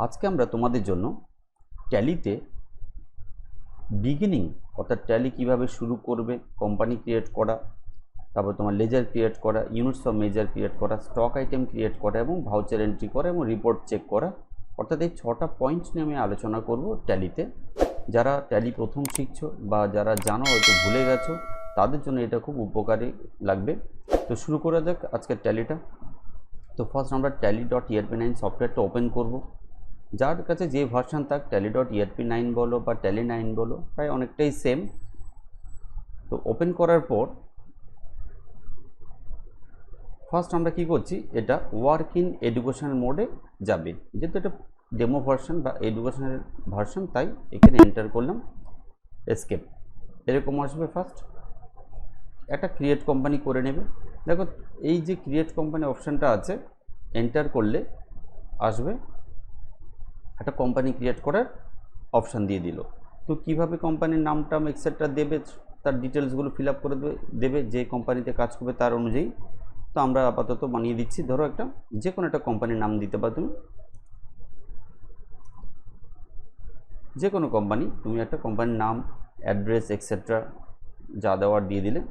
আজকে আমরা তোমাদের জন্য ট্যালিতে বিগিনিং অর্থাৎ ট্যালি কিভাবে শুরু করবে, কোম্পানি ক্রিয়েট করা, তারপর তোমার লেজার ক্রিয়েট করা, ইউনিটস অফ মেজার ক্রিয়েট করা, স্টক আইটেম ক্রিয়েট করা এবং ভাউচার এন্ট্রি করা এবং রিপোর্ট চেক করা, অর্থাৎ এই 6টা পয়েন্ট নিয়ে আমি আলোচনা করব ট্যালিতে। যারা ট্যালি প্রথম শিখছো বা যারা জানো হয়তো ভুলে গেছো, তাদের জন্য এটা খুব উপকারী লাগবে। তো শুরু করা যাক আজকের ট্যালিটা। তো ফার্স্ট আমরা tally.erp9 সফটওয়্যারটা ওপেন করব। যার কাছে যে ভার্সন থাক, tally.erp9 বলো বা tally 9 বলো, প্রায় অনেকটাই সেম। তো ওপেন করার পর ফার্স্ট আমরা কি করছি, এটা ওয়ার্ক ইন এডুকেশনাল মোডে যাবে, যেহেতু এটা ডেমো ভার্সন বা এডুকেশনাল ভার্সন, তাই এখানে এন্টার করলাম, এসকেপ এরকম আসবে। ফার্স্ট একটা ক্রিয়েট কোম্পানি করে নেবে। দেখো এই যে ক্রিয়েট কোম্পানি অপশানটা আছে, এন্টার করলে আসবে একটা কোম্পানি ক্রিয়েট করার অপশান দিয়ে দিল। তো কিভাবে কোম্পানির নামটা এক্সেট্রা দেবে, তার ডিটেলসগুলো ফিল আপ করে দেবে যে কোম্পানিতে কাজ করবে তার অনুযায়ী। তো আমরা আপাতত বানিয়ে দিচ্ছি, ধরো একটা যে কোনো একটা কোম্পানির নাম দিতে পারো তুমি, যে কোনো কোম্পানি, তুমি একটা কোম্পানির নাম, অ্যাড্রেস এক্সেট্রা যা দেওয়ার দিয়ে দিলে।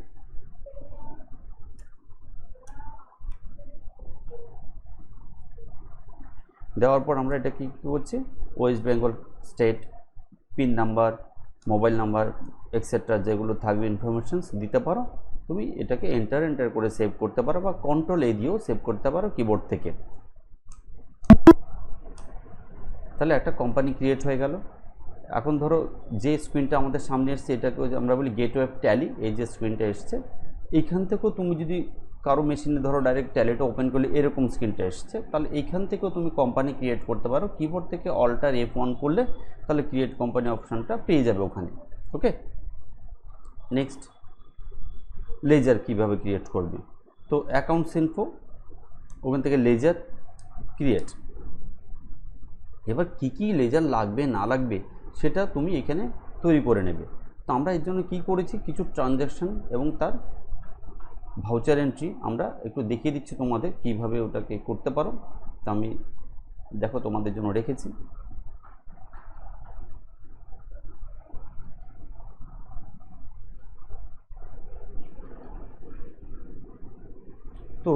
দেওয়ার পর আমরা এটা কী করছি, West Bengal state, pin number, mobile number etcetera যেগুলো থাকবে ইনফরমেশনস দিতে পারো। তুমি এটাকে এন্টার করে সেভ করতে পারো বা কন্ট্রোল-A দিয়েও সেভ করতে পারো কিবোর্ড থেকে। তাহলে একটা কোম্পানি ক্রিয়েট হয়ে গেল। এখন ধরো যে স্ক্রিনটা আমাদের সামনে এসছে, এটাকে আমরা বলি গেটওয়ে ট্যালি। এই যে স্ক্রিনটা এসছে, এইখান থেকেও তুমি যদি কারো মেশিনে ধরো ডাইরেক্ট ট্যালিটা ওপেন করলে এরকম স্ক্রিনটা এসছে, তাহলে এইখান থেকেও তুমি কোম্পানি ক্রিয়েট করতে পারো। কিবোর্ড থেকে অল্টার F1 করলে তাহলে ক্রিয়েট কোম্পানি অপশানটা পেয়ে যাবে ওখানে। ওকে, নেক্সট লেজার কিভাবে ক্রিয়েট করবে। তো অ্যাকাউন্টস ইনফো, ওখান থেকে লেজার ক্রিয়েট। এবার কি কি লেজার লাগবে না লাগবে সেটা তুমি এখানে তৈরি করে নেবে। তো আমরা এর জন্য কি করেছি, কিছু ট্রানজ্যাকশন এবং তার ভাউচার এন্ট্রি আমরা একটু দেখিয়ে দিচ্ছি তোমাদের কিভাবে ওটাকে করতে পারো। তো আমি দেখো তোমাদের জন্য রেখেছি। তো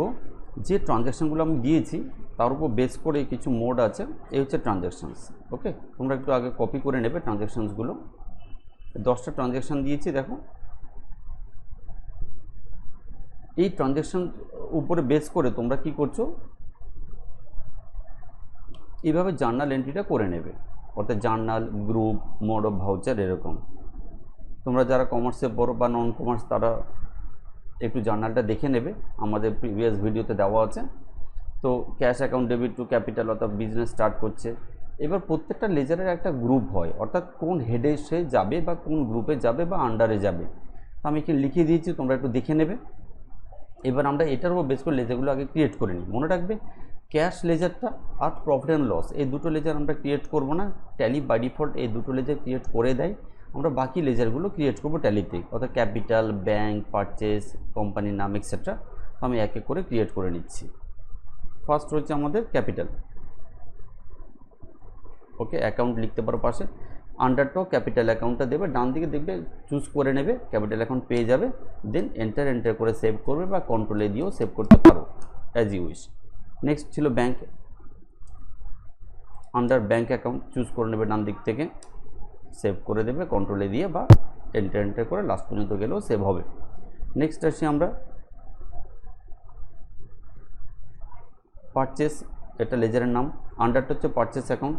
যে ট্রানজ্যাকশনগুলো আমি দিয়েছি তার উপর বেস করে কিছু মোড আছে, এই হচ্ছে ট্রানজ্যাকশানস। ওকে, তোমরা একটু আগে কপি করে নেবে ট্রানজ্যাকশানসগুলো। 10টা ট্রানজ্যাকশান দিয়েছি, দেখো এই ট্রানজ্যাকশান উপরে বেস করে তোমরা কি করছো, এইভাবে জার্নাল এন্ট্রিটা করে নেবে, অর্থাৎ journal, group, mode of voucher এরকম। তোমরা যারা কমার্সে পড়ো বা নন কমার্স তারা একটু জার্নালটা দেখে নেবে, আমাদের প্রিভিয়াস ভিডিওতে দেওয়া আছে। তো cash account debit two capital, অর্থাৎ বিজনেস স্টার্ট করছে। এবার প্রত্যেকটা লেজারের একটা গ্রুপ হয়, অর্থাৎ কোন হেডে সে যাবে বা কোন গ্রুপে যাবে বা আন্ডারে যাবে। তো আমি এখানে লিখিয়ে দিয়েছি, তোমরা একটু দেখে নেবে। এবার আমরা এটার উপর বেস করে লেজারগুলো আগে ক্রিয়েট করে নিই। মনে রাখবে ক্যাশ লেজারটা আর প্রফিট অ্যান্ড লস এই দুটো লেজার আমরা ক্রিয়েট করব না, ট্যালি বাই ডিফল্ট এই দুটো লেজার ক্রিয়েট করে দেয়। আমরা বাকি লেজারগুলো ক্রিয়েট করব ট্যালিতে, অর্থাৎ ক্যাপিটাল, ব্যাংক, পারচেস, কোম্পানির নাম এক্সেট্রা। আমি এক এক করে ক্রিয়েট করে নিচ্ছি। ফার্স্ট হচ্ছে আমাদের ক্যাপিটাল। ওকে, অ্যাকাউন্ট লিখতে পারো পাশে, আন্ডারটাও ক্যাপিটাল অ্যাকাউন্টটা দেবে, ডান দিকে দেখবে চুজ করে নেবে, ক্যাপিটাল অ্যাকাউন্ট পেয়ে যাবে। দেন এন্টার করে সেভ করবে বা কন্ট্রোল-A দিয়েও সেভ করতে পারো, অ্যাজ ইউ উইশ। নেক্সট ছিল bank, under bank account choose করে নেবে ডান দিক থেকে, সেভ করে দেবে কন্ট্রোল-A দিয়ে বা এন্টার করে লাস্ট পর্যন্ত গেলেও সেভ হবে। নেক্সট আসি আমরা পারচেস, এটা লেজারের নাম, আন্ডারটা হচ্ছে পারচেস অ্যাকাউন্ট,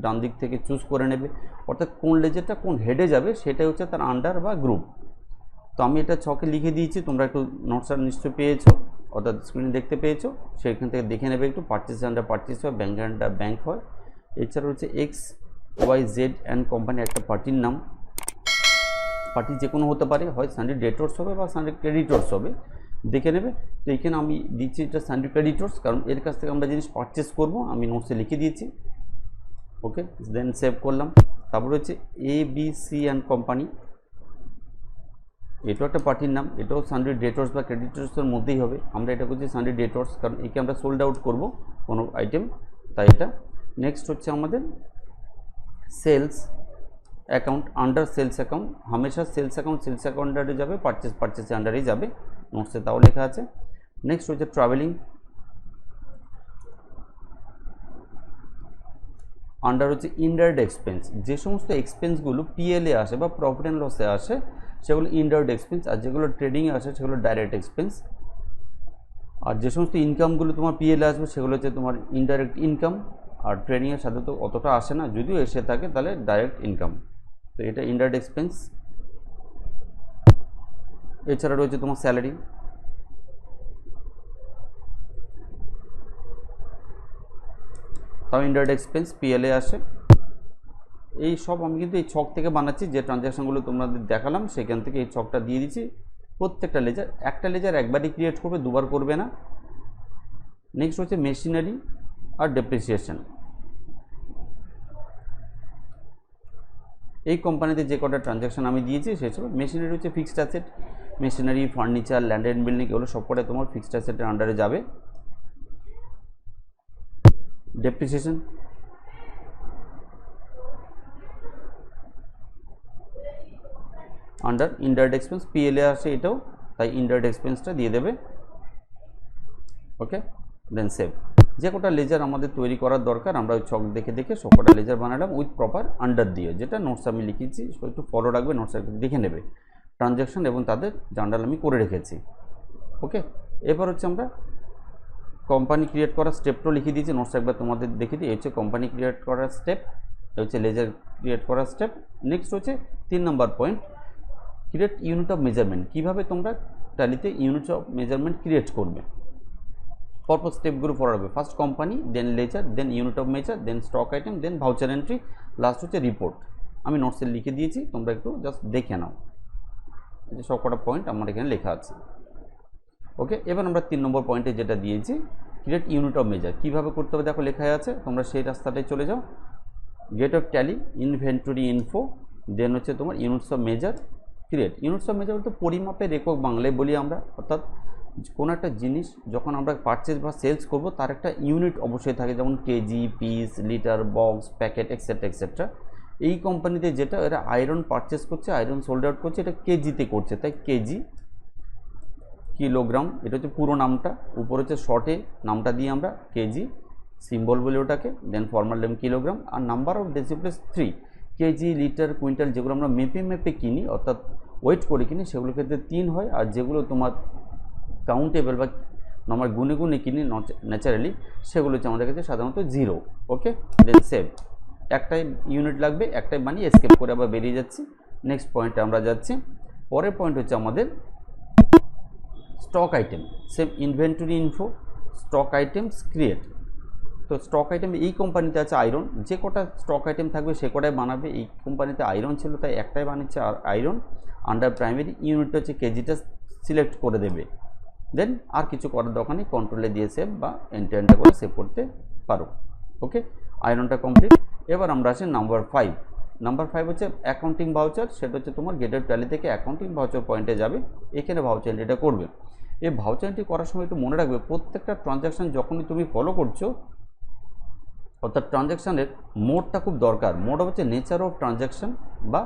ডান দিক থেকে চুজ করে নেবে, অর্থাৎ কোন লেজারটা কোন হেডে যাবে সেটাই হচ্ছে তার আন্ডার বা গ্রুপ। তো আমি এটা 6কে লিখে দিয়েছি, তোমরা একটু নোটসটা নিশ্চয়ই পেয়েছো, অর্থাৎ স্ক্রিনে দেখতে পেয়েছো, সেখান থেকে দেখে নেবে একটু। পারচেস আন্ডার পারচেস হয়, ব্যাংক আন্ডার ব্যাংক হয়। এছাড়া হচ্ছে XYZ অ্যান্ড কোম্পানি একটা পার্টির নাম, পার্টি যে কোনো হতে পারে, হয় সানডে ডেটর্স হবে বা সানডে ক্রেডিটর্স হবে, দেখে নেবে। তো এইখানে আমি দিচ্ছি এটা সানডে ক্রেডিটর্স, কারণ এর কাছ থেকে আমরা জিনিস পারচেস করব, আমি নোটসে লিখে দিয়েছি। ওকে, দেন সেভ করলাম। তারপরে হচ্ছে ABC অ্যান্ড কোম্পানি, এটাও একটা পার্টির নাম, এটাও সানডে ডেটর্স বা ক্রেডিটর্সের মধ্যেই হবে। আমরা এটা করছি সানডে ডেটর্স, কারণ একে আমরা সোল্ড আউট করব কোনো আইটেম, তাই এটা। নেক্সট হচ্ছে আমাদের sales account, under sales account, হামেশা সেলস অ্যাকাউন্ট আন্ডারে যাবে, পারচেস আন্ডারেই যাবে, নোটসে তাও লেখা আছে। নেক্সট হচ্ছে ট্রাভেলিং, আন্ডার হচ্ছে ইনডাইরেক্ট এক্সপেন্স, যে সমস্ত এক্সপেন্সগুলো পিএলএ আসে বা প্রফিট অ্যান্ড লসে আসে সেগুলো ইনডাইরেক্ট এক্সপেন্স, আর যেগুলো ট্রেডিংয়ে আসে সেগুলো ডাইরেক্ট এক্সপেন্স। আর যে সমস্ত ইনকামগুলো তোমার পিএলএ আসবে সেগুলো হচ্ছে তোমার ইনডাইরেক্ট ইনকাম, আর ট্রেডিংয়ের সাথে তো অতটা আসে না, যদিও এসে থাকে তাহলে ডাইরেক্ট ইনকাম, তো এটা ইনডাইরেক্ট এক্সপেন্স। এছাড়া রয়েছে তোমার স্যালারি, তাও ইনডাইরেক্ট এক্সপেন্স পিএলএ আসে। এই সব আমি কিন্তু এই ছক থেকে বানাচ্ছি, যে ট্রানজ্যাকশনগুলো তোমাদের দেখালাম সেখান থেকে এই ছকটা দিয়ে দিচ্ছি। প্রত্যেকটা লেজার, একটা লেজার একবারই ক্রিয়েট করবে, দুবার করবে না। নেক্সট হচ্ছে মেশিনারি আর ডেপ্রিসিয়েশন। এই কোম্পানিতে যে কটা ট্রানজ্যাকশন আমি দিয়েছি সেসব মেশিনারি হচ্ছে fixed asset, machinery, furniture, land and building, এগুলো সব কটাই তোমার ফিক্সড অ্যাসেটের আন্ডারে যাবে। Depreciation under indirect expense, PLA আসে এটাও, তাই ইনডাইরেক্ট এক্সপেন্সটা দিয়ে দেবে। Okay, then save. যে কটা লেজার আমাদের তৈরি করার দরকার আমরা ওই ছক দেখে দেখে সব কটা লেজার বানালাম উইথ প্রপার আন্ডার দিয়ে, যেটা নোটস আমি লিখেছি, একটু ফলো রাখবে, নোটস দেখে নেবে ট্রানজ্যাকশন এবং তাদের জার্নাল আমি করে রেখেছি। ওকে, এবার হচ্ছে আমরা কোম্পানি ক্রিয়েট করার স্টেপটাও লিখে দিয়েছি, নোটস একবার তোমাদের দেখিয়ে দিই। এই হচ্ছে কোম্পানি ক্রিয়েট করার স্টেপ, এই হচ্ছে লেজার ক্রিয়েট করার স্টেপ। নেক্সট হচ্ছে 3 নম্বর point, create unit of measurement. কীভাবে তোমরা ট্যালিতে ইউনিট অফ মেজারমেন্ট ক্রিয়েট করবে, পরপর স্টেপগুলো ফলো রাখবে। First company, then ledger, then unit of measure, then stock item, then voucher entry, last হচ্ছে রিপোর্ট। আমি নোটসে লিখে দিয়েছি, তোমরা একটু জাস্ট দেখে নাও, যে সব কটা পয়েন্ট আমার এখানে লেখা আছে। ওকে, এবার আমরা 3 নম্বর পয়েন্টে যেটা দিয়েছি, ক্রিয়েট ইউনিট অফ মেজার। কীভাবে করতে হবে দেখো লেখাই আছে, তোমরা সেই রাস্তাটায় চলে যাও। Gate of Tally, inventory info, then হচ্ছে তোমার units of measure, create. Units of measure বলতে পরিমাপের একক বাংলায় বলি আমরা, অর্থাৎ কোনো একটা জিনিস যখন আমরা পারচেজ বা সেলস করব তার একটা ইউনিট অবশ্যই থাকে, যেমন KG, piece, litre, box, packet, etcetera etcetera. এই কোম্পানিতে যেটা এরা আয়রন পারচেজ করছে, আয়রন সোল্ড আউট করছে, এটা কেজিতে করছে, তাই কেজি, কিলোগ্রাম, এটা হচ্ছে পুরো নামটা, উপর হচ্ছে শর্টে নামটা দিয়ে আমরা কেজি সিম্বল বলি ওটাকে, দেন ফর্মাল নেম কিলোগ্রাম, আর number of decimal places 3। KG, litre, quintal যেগুলো আমরা মেপে কিনি অর্থাৎ ওয়েট করে কিনি সেগুলোর ক্ষেত্রে 3 হয়, আর যেগুলো তোমার কাউন্টেবল বা আমরা গুনে কিনি ন্যাচারালি সেগুলো হচ্ছে আমাদের কাছে সাধারণত 0। ওকে, দেন সেভ। একটাই ইউনিট লাগবে, একটাই বানিয়ে এসকেপ করে আবার বেরিয়ে যাচ্ছি। নেক্সট পয়েন্টে আমরা যাচ্ছি। পরের পয়েন্ট হচ্ছে আমাদের stock item, same inventory info, stock items create. তো স্টক আইটেম এই কোম্পানিতে আছে আয়রন, যে কটা স্টক আইটেম থাকবে সে কটাই বানাবে। এই কোম্পানিতে আয়রন ছিল তাই একটাই বানিয়েছে, আর আয়রন আন্ডার প্রাইমারি ইউনিটটা হচ্ছে কেজিটা সিলেক্ট করে দেবে। দেন আর কিছু করার দরকার নেই, কন্ট্রোলে দিয়ে সেভ বা এন্টার করে সেভ করতে পারো। ওকে, আয়রনটা কমপ্লিট। এবার আমরা আসি নাম্বার 5। নাম্বার 5 হচ্ছে অ্যাকাউন্টিং ভাউচার, সেটা হচ্ছে তোমার গেটের ট্যালি থেকে অ্যাকাউন্টিং ভাউচার পয়েন্টে যাবে, এখানে ভাউচার এন্ট্রিটা করবে। এই ভাউচার এন্ট্রি করার সময় একটু মনে রাখবে, প্রত্যেকটা ট্রানজ্যাকশন যখনই তুমি ফলো করছো, অর্থাৎ ট্রানজ্যাকশানের মোডটা খুব দরকার। মোড হচ্ছে নেচার অফ ট্রানজ্যাকশান বা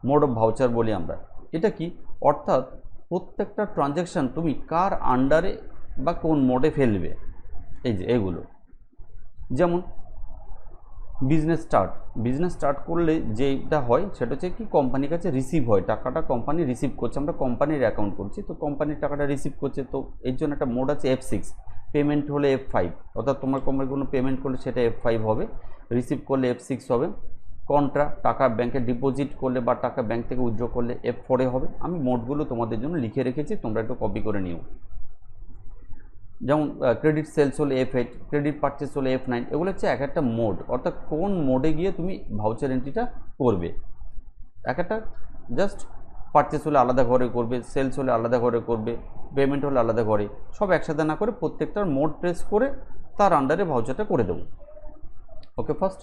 মোড অফ ভাউচার বলি আমরা। এটা কি, অর্থাৎ প্রত্যেকটা ট্রানজ্যাকশান তুমি কার আন্ডারে বা কোন মোডে ফেলবে, এই যে এগুলো। যেমন বিজনেস স্টার্ট করলে যেটা হয় সেটা হচ্ছে কি, কোম্পানির কাছে রিসিভ হয়, টাকাটা কোম্পানি রিসিভ করছে, আমরা কোম্পানির অ্যাকাউন্ট করছি তো কোম্পানির টাকাটা রিসিভ করছে, তো এর জন্য একটা মোড আছে F6। পেমেন্ট হলে F5, অর্থাৎ তোমার কোম্পানি কোনো পেমেন্ট করলে সেটা F5 হবে, রিসিভ করলে F6 হবে। কন্ট্রা, টাকা ব্যাংকে ডিপোজিট করলে বা টাকা ব্যাংক থেকে উইথড্র করলে F4 হবে। আমি মোডগুলো তোমাদের জন্য লিখে রেখেছি, তোমরা একটু কপি করে নিও। যেমন ক্রেডিট সেলস হলে F8, ক্রেডিট পারচেস হলে F9। এগুলো হচ্ছে এক একটা মোড, অর্থাৎ কোন মোডে গিয়ে তুমি ভাউচার এন্ট্রিটা করবে। এক একটা জাস্ট পারচেস হলে আলাদা ঘরে করবে, সেলস হলে আলাদা ঘরে করবে, পেমেন্ট হলে আলাদা ঘরে, সব একসাথে না করে প্রত্যেকটার মোড প্রেস করে তার আন্ডারে ভাউচারটা করে দেবো। ওকে, ফার্স্ট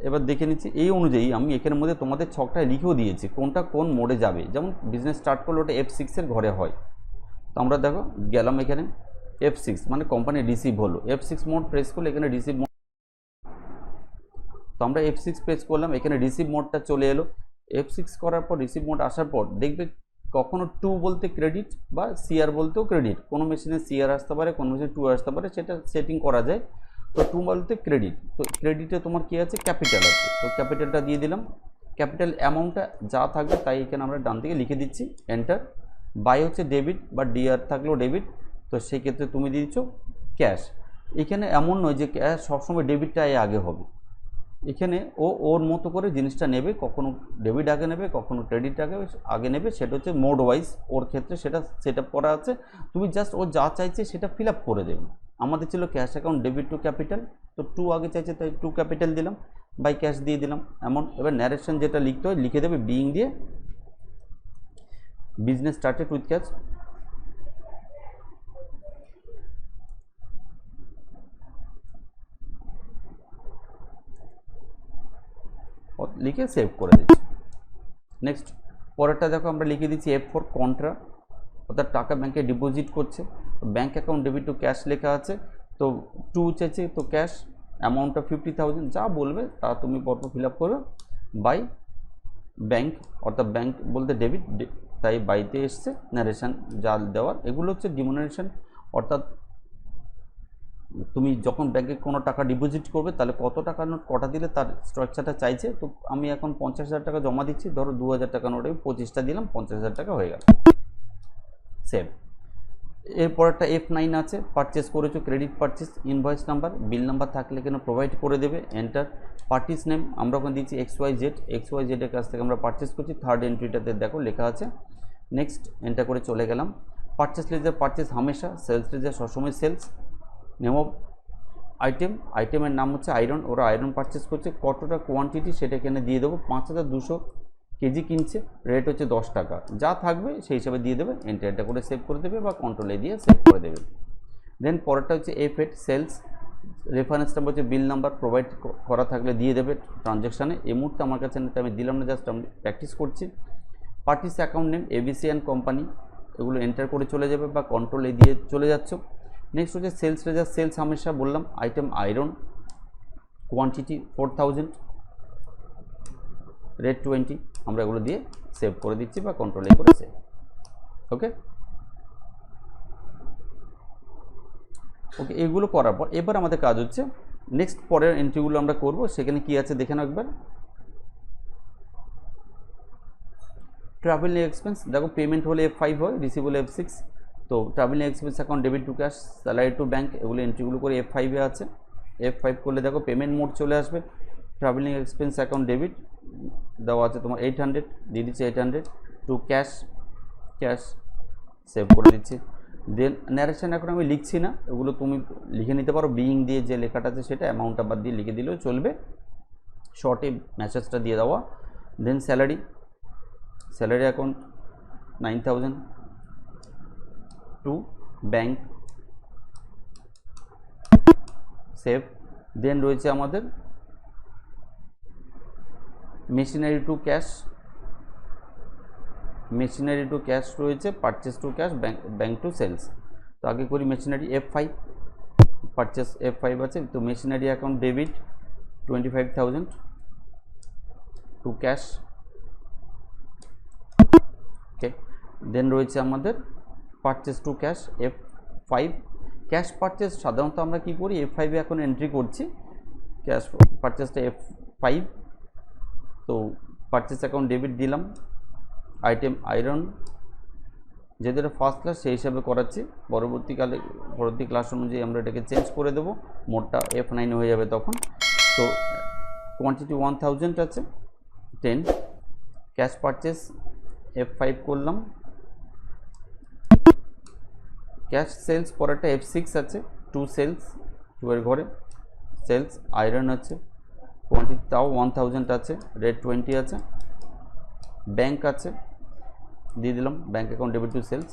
এবার দেখে নিচ্ছি, এই অনুযায়ী আমি এখানের মধ্যে তোমাদের ছকটায় লিখেও দিয়েছি কোনটা কোন মোডে যাবে। যেমন বিজনেস স্টার্ট করলে ওটা F6 এর ঘরে হয়, তো আমরা দেখো গেলাম এখানে F6 মানে কোম্পানি রিসিভ হলো, F6 মোড প্রেস করলে এখানে রিসিভ তো আমরা F6 প্রেস করলাম, এখানে রিসিভ মোডটা চলে এলো। F6 করার পর রিসিভ মোড আসার পর দেখবে কখনো টু বলতে ক্রেডিট বা সিআর বলতেও ক্রেডিট, কোনো মেশিনে সিআর আসতে পারে, কোনো মেশিনে টু আসতে পারে, সেটা সেটিং করা যায়। তো টু বলতে ক্রেডিট, তো ক্রেডিটে তোমার কী আছে, ক্যাপিটাল আছে, তো ক্যাপিটালটা দিয়ে দিলাম। ক্যাপিটাল অ্যামাউন্টটা যা থাকবে তাই এখানে আমরা ডান দিকে লিখে দিচ্ছি, এন্টার। বাই হচ্ছে ডেবিট বা ডিআর থাকলেও ডেবিট, তো সেই ক্ষেত্রে তুমি দিয়ে দিচ্ছ ক্যাশ। এখানে এমন নয় যে ক্যাশ সবসময় ডেবিটটাই আগে হবে, এখানে ও ওর মতো করে জিনিসটা নেবে, কখনো ডেবিট আগে নেবে, কখনো ক্রেডিট আগে নেবে, সেটা হচ্ছে মোড ওয়াইজ ওর ক্ষেত্রে সেটা সেট আপ করা আছে। তুমি জাস্ট ও যা চাইছে সেটা ফিল আপ করে দেবে। আমাদের ছিল cash account debit two capital, তো টু আগে চাইছে তাই টু ক্যাপিটাল দিলাম, বাই ক্যাশ দিয়ে দিলাম এমন। এবার ন্যারেশন যেটা লিখতে হয় লিখে দেবে, বিইং দিয়ে বিজনেস স্টার্টেড উইথ ক্যাশ, লিখে সেভ করে দিচ্ছি। নেক্সট পরেরটা দেখো আমরা লিখে দিচ্ছি F ফর কন্ট্রা, অর্থাৎ টাকা ব্যাংকে ডিপোজিট করছে, bank account debit two cash লেখা আছে, তো টু চাইছে তো ক্যাশ, অ্যামাউন্টটা 50,000, যা বলবে তা তুমি পরপর ফিল আপ করবে। বাই ব্যাংক, অর্থাৎ ব্যাংক বলতে ডেবিট, তাই বাইতে এসছে, ন্যারেশন যা দেওয়ার এগুলো হচ্ছে ডিমোনারেশন, অর্থাৎ তুমি যখন ব্যাংকে কোনো টাকা ডিপোজিট করবে তাহলে কত টাকা নোট কটা দিলে তার স্ট্রাকচারটা চাইছে। তো আমি এখন 50,000 টাকা জমা দিচ্ছি, ধরো 2,000 টাকা নোটে 25টা দিলাম, 50,000 টাকা হয়ে গেল, সেভ। এরপরটা F9 আছে, পারচেস করেছো ক্রেডিট পারচেস, ইনভয়েস নাম্বার বিল নাম্বার থাকলে কেন প্রোভাইড করে দেবে, এন্টার। পার্টিস নেম আমরা ওখানে দিচ্ছি XYZ, XYZ এর কাছ থেকে আমরা পারচেস করছি, থার্ড এন্ট্রিটাতে দেখো লেখা আছে। নেক্সট এন্টার করে চলে গেলাম। পারচেস লেজার পারচেস হামেশা, সেলস লেজার সবসময় সেলস। নেম অফ আইটেম, আইটেমের নাম হচ্ছে আয়রন, ওরা আয়রন পারচেস করছে, কতটা কোয়ান্টিটি সেটা এখানে দিয়ে দেবো, 5,200 কেজি কিনছে, রেট হচ্ছে 10 টাকা, যা থাকবে সেই হিসাবে দিয়ে দেবে, এন্টারটা করে সেভ করে দেবে বা কন্ট্রোলে দিয়ে সেভ করে দেবে। দেন পরেরটা হচ্ছে F8 সেলস, রেফারেন্স নাম্বার হচ্ছে বিল নাম্বার, প্রোভাইড করা থাকলে দিয়ে দেবে ট্রানজ্যাকশানে, এই মুহূর্তে আমার কাছে আমি দিলাম না, জাস্ট আমি প্র্যাকটিস করছি। Parties account name ABC and company, এগুলো এন্টার করে চলে যাবে বা কন্ট্রোলে দিয়ে চলে যাচ্ছ। নেক্সট হচ্ছে সেলস রেজার, সেলস হামেশা বললাম, আইটেম আয়রন, কোয়ান্টিটি 4000, রেট 20, আমরা এগুলো দিয়ে সেভ করে দিচ্ছি বা কন্ট্রোলে করে সেভ। ওকে ওকে, এগুলো করার পর এবার আমাদের কাজ হচ্ছে নেক্সট পরের এন্ট্রিগুলো আমরা করব, সেখানে কি আছে দেখে নাও একবার। ট্রাভেলিং এক্সপেন্স দেখো, পেমেন্ট হলে F5 হয়, রিসিভ হলে F6, তো travelling expense account debit two cash, salary two bank, এগুলো এন্ট্রিগুলো করে F5-এ আছে। F5 করলে দেখো পেমেন্ট মোড চলে আসবে, ট্রাভেলিং এক্সপেন্স অ্যাকাউন্ট ডেবিট দেওয়া আছে তোমার 800, দিয়ে দিচ্ছি 800 টু ক্যাশ, ক্যাশ সেভ করে দিচ্ছি। দেন ন্যারেশন এখন আমি লিখছি না, এগুলো তুমি লিখে নিতে পারো, বিইং দিয়ে যে লেখাটা আছে সেটা অ্যামাউন্টটা বাদ দিয়ে লিখে দিলেও চলবে, শর্টে মেসেজটা দিয়ে দেওয়া। Then salary, salary account 9,000 to bank, save. Then রয়েছে আমাদের machinery to cash, machinery to cash রয়েছে, purchase to cash, bank to sales. তো আগে করি মেশিনারি, F5 পারচেস F5 আছে, তো machinery account debit 25,000 to cash, okay. Then রয়েছে আমাদের purchase to cash F5, cash purchase সাধারণত আমরা কি করি F5-এ এখন এন্ট্রি করছি, ক্যাশ পারচেসটা F5, তো পারচেস অ্যাকাউন্ট ডেবিট দিলাম, আইটেম আয়রন, যেহেতু এটা ফার্স্ট ক্লাস সেই হিসাবে করাচ্ছি, পরবর্তী ক্লাস অনুযায়ী আমরা এটাকে চেঞ্জ করে দেবো, মোডটা F9 হয়ে যাবে তখন। তো কোয়ান্টিটি 1000 আছে, 10, ক্যাশ পারচেস F5 করলাম, ক্যাশ সেলস পরেরটা F6 আছে, 2 সেলস, 2 এর ঘরে সেলস, আয়রন আছে, কোয়ান্টিটি তাও 1000 আছে, রেট 20 আছে, ব্যাঙ্ক আছে, দিয়ে দিলাম bank account debit to sales.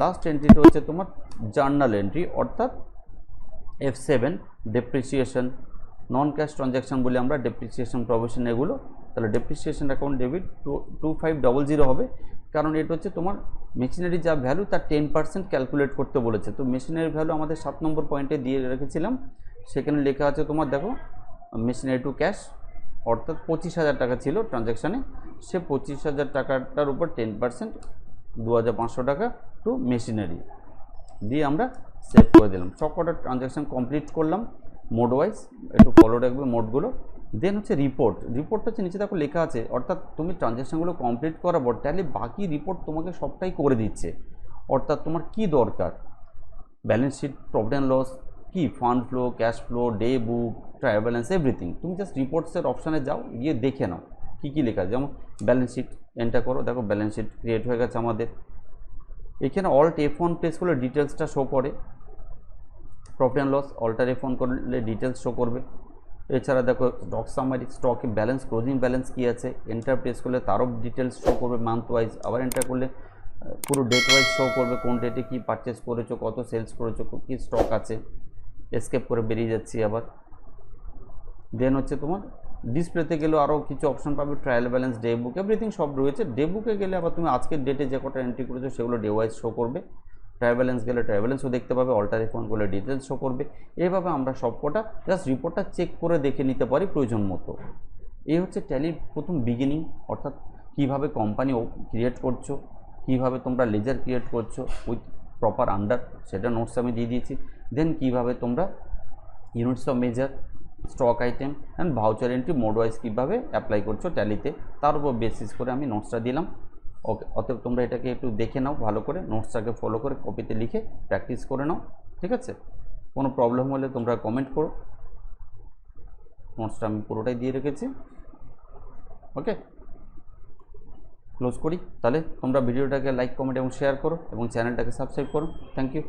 Last এন্ট্রিটা হচ্ছে তোমার জার্নাল এন্ট্রি, অর্থাৎ F7 ডেপ্রিসিয়েশন, নন ক্যাশ ট্রানজ্যাকশন বলে আমরা, ডেপ্রিসিয়েশন প্রভিশন এগুলো, তাহলে ডেপ্রিসিয়েশন অ্যাকাউন্ট ডেবিট 2500 হবে, কারণ এটা হচ্ছে তোমার মেশিনারি যা ভ্যালু তার 10% ক্যালকুলেট করতে বলেছে। তো মেশিনারি ভ্যালু আমাদের 7 নম্বর পয়েন্টে দিয়ে রেখেছিলাম, সেখানে লেখা আছে তোমার দেখো মেশিনারি টু ক্যাশ অর্থাৎ 25,000 টাকা ছিল ট্রানজ্যাকশানে, সে 25,000 টাকাটার উপর 10% 2,500 টাকা টু মেশিনারি দিয়ে আমরা সেভ করে দিলাম। সবকটা ট্রানজ্যাকশান কমপ্লিট করলাম মোড ওয়াইজ, একটু ফলো রাখবে মোডগুলো। দেন হচ্ছে রিপোর্ট হচ্ছে নিচে দেখো লেখা আছে, অর্থাৎ তুমি ট্রানজ্যাকশানগুলো কমপ্লিট করার পর ট্যালি বাকি রিপোর্ট তোমাকে সবটাই করে দিচ্ছে। অর্থাৎ তোমার কি দরকার, balance sheet, profit and loss, কি fund flow, cash flow, day book, trial balance, everything. তুমি জাস্ট রিপোর্টসের অপশানে যাও, গিয়ে দেখে নাও কী কী লেখা আছে। যেমন ব্যালেন্স শিট এন্টার করো, দেখো ব্যালেন্স শিট ক্রিয়েট হয়ে গেছে আমাদের। এখানে অল্ট F1 প্রেস করলে ডিটেলসটা শো করে, profit and loss alter F1 করলে ডিটেলস শো করবে। এছাড়া দেখো স্টক সামারি, স্টকে ব্যালেন্স, ক্লোজিং ব্যালেন্স কী আছে, এন্টার প্রেস করলে তারও ডিটেলস শো করবে মান্থ ওয়াইজ। আবার এন্টার করলে পুরো ডেট ওয়াইজ শো করবে, কোন ডেটে কী পারচেস করেছো, কত সেলস করেছো, কী স্টক আছে। এসকেপ করে বেরিয়ে যাচ্ছি আবার। দেন হচ্ছে তোমার ডিসপ্লেতে গেলেও আরও কিছু অপশন পাবে, ট্রায়াল ব্যালেন্স, ডে বুক, এভরিথিং সব রয়েছে। ডে বুকে গেলে আবার তুমি আজকের ডেটে যে কটা এন্ট্রি করেছো সেগুলো ডে ওয়াইজ শো করবে। ট্রায়াল ব্যালেন্স গেলে ট্রায়াল ব্যালেন্সও দেখতে পাবে, অল্টার F1 করলে ডিটেলস শো করবে। এইভাবে আমরা সব কটা জাস্ট রিপোর্টটা চেক করে দেখে নিতে পারি প্রয়োজন মতো। এই হচ্ছে ট্যালির প্রথম বিগিনিং, অর্থাৎ কীভাবে কোম্পানি ক্রিয়েট করছো, কীভাবে তোমরা লেজার ক্রিয়েট করছো উইথ প্রপার আন্ডার, সেটা নোটস আমি দিয়ে দিয়েছি। দেন কীভাবে তোমরা units of measure, stock item and voucher entry mode wise কীভাবে অ্যাপ্লাই করছো ট্যালিতে, তার উপর বেসিস করে আমি নোটসটা দিলাম। ওকে, অতএব তোমরা এটাকে একটু দেখে নাও ভালো করে, নোটসটাকে ফলো করে কপিতে লিখে প্র্যাকটিস করে নাও, ঠিক আছে? কোনো প্রবলেম হলে তোমরা কমেন্ট করো, নোটসটা আমি পুরোটাই দিয়ে রেখেছি। ওকে, ক্লোজ করি তাহলে। তোমরা ভিডিওটাকে লাইক, কমেন্ট এবং শেয়ার করো এবং চ্যানেলটাকে সাবস্ক্রাইব করো। Thank you.